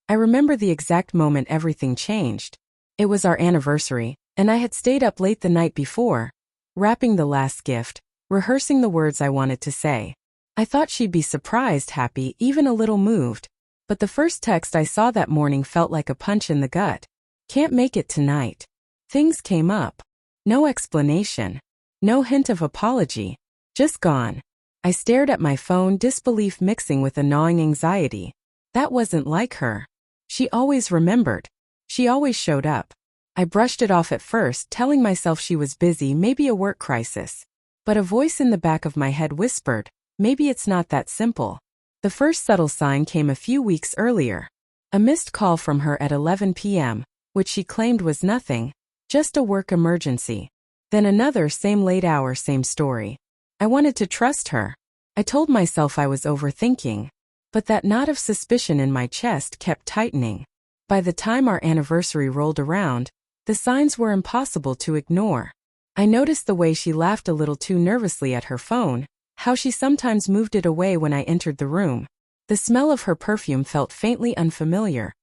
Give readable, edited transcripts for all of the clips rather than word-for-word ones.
I remember the exact moment everything changed. It was our anniversary, and I had stayed up late the night before, wrapping the last gift, rehearsing the words I wanted to say. I thought she'd be surprised, happy, even a little moved. But the first text I saw that morning felt like a punch in the gut. Can't make it tonight. Things came up. No explanation. No hint of apology. Just gone. I stared at my phone, disbelief mixing with a gnawing anxiety. That wasn't like her. She always remembered. She always showed up. I brushed it off at first, telling myself she was busy, maybe a work crisis. But a voice in the back of my head whispered, maybe it's not that simple. The first subtle sign came a few weeks earlier. A missed call from her at 11 p.m., which she claimed was nothing, just a work emergency. Then another, same late hour, same story. I wanted to trust her. I told myself I was overthinking. But that knot of suspicion in my chest kept tightening. By the time our anniversary rolled around, the signs were impossible to ignore. I noticed the way she laughed a little too nervously at her phone, how she sometimes moved it away when I entered the room. The smell of her perfume felt faintly unfamiliar,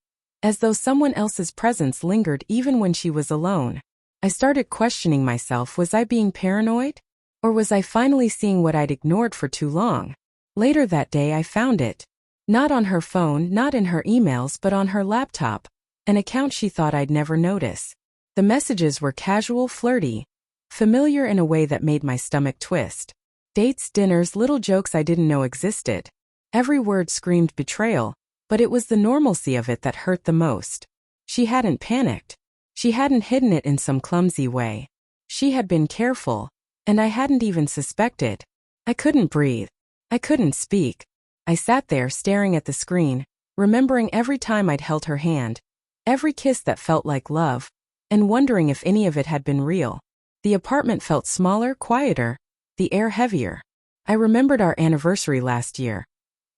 as though someone else's presence lingered even when she was alone. I started questioning myself, was I being paranoid? Or was I finally seeing what I'd ignored for too long? Later that day I found it. Not on her phone, not in her emails, but on her laptop, an account she thought I'd never notice. The messages were casual, flirty, familiar in a way that made my stomach twist. Dates, dinners, little jokes I didn't know existed. Every word screamed betrayal, but it was the normalcy of it that hurt the most. She hadn't panicked. She hadn't hidden it in some clumsy way. She had been careful, and I hadn't even suspected. I couldn't breathe. I couldn't speak. I sat there staring at the screen, remembering every time I'd held her hand, every kiss that felt like love, and wondering if any of it had been real. The apartment felt smaller, quieter, the air heavier. I remembered our anniversary last year.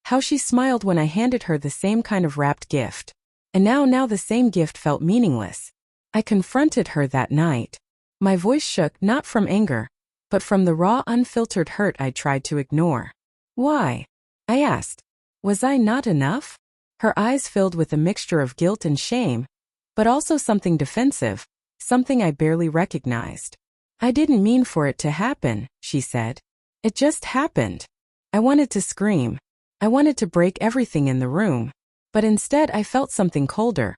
How she smiled when I handed her the same kind of wrapped gift. And now the same gift felt meaningless. I confronted her that night. My voice shook, not from anger, but from the raw, unfiltered hurt I'd tried to ignore. Why? I asked. Was I not enough? Her eyes filled with a mixture of guilt and shame, but also something defensive, something I barely recognized. I didn't mean for it to happen, she said. It just happened. I wanted to scream. I wanted to break everything in the room, but instead I felt something colder.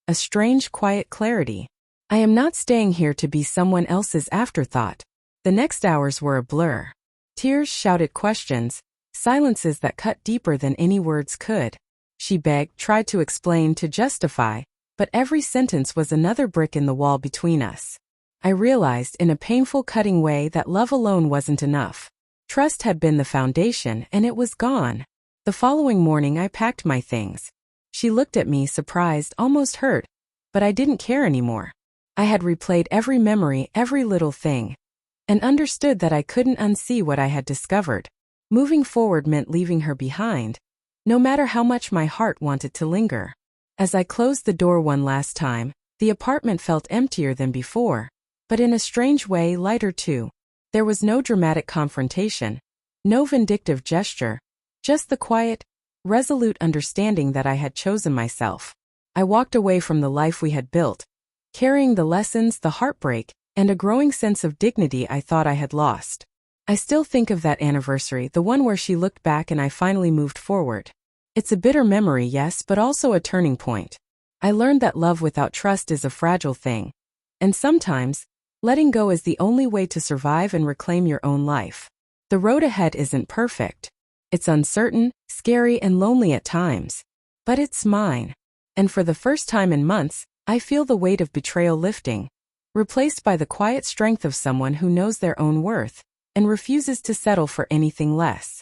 A strange, quiet clarity. I am not staying here to be someone else's afterthought. The next hours were a blur. Tears, shouted questions, silences that cut deeper than any words could. She begged, tried to explain, to justify, but every sentence was another brick in the wall between us. I realized in a painful, cutting way that love alone wasn't enough. Trust had been the foundation, and it was gone. The following morning I packed my things. She looked at me, surprised, almost hurt, but I didn't care anymore. I had replayed every memory, every little thing, and understood that I couldn't unsee what I had discovered. Moving forward meant leaving her behind, no matter how much my heart wanted to linger. As I closed the door one last time, the apartment felt emptier than before, but in a strange way lighter too. There was no dramatic confrontation, no vindictive gesture, just the quiet, resolute understanding that I had chosen myself. I walked away from the life we had built, carrying the lessons, the heartbreak, and a growing sense of dignity I thought I had lost. I still think of that anniversary, the one where she looked back and I finally moved forward. It's a bitter memory, yes, but also a turning point. I learned that love without trust is a fragile thing. And sometimes, letting go is the only way to survive and reclaim your own life. The road ahead isn't perfect. It's uncertain, scary, and lonely at times. But it's mine. And for the first time in months, I feel the weight of betrayal lifting, replaced by the quiet strength of someone who knows their own worth and refuses to settle for anything less.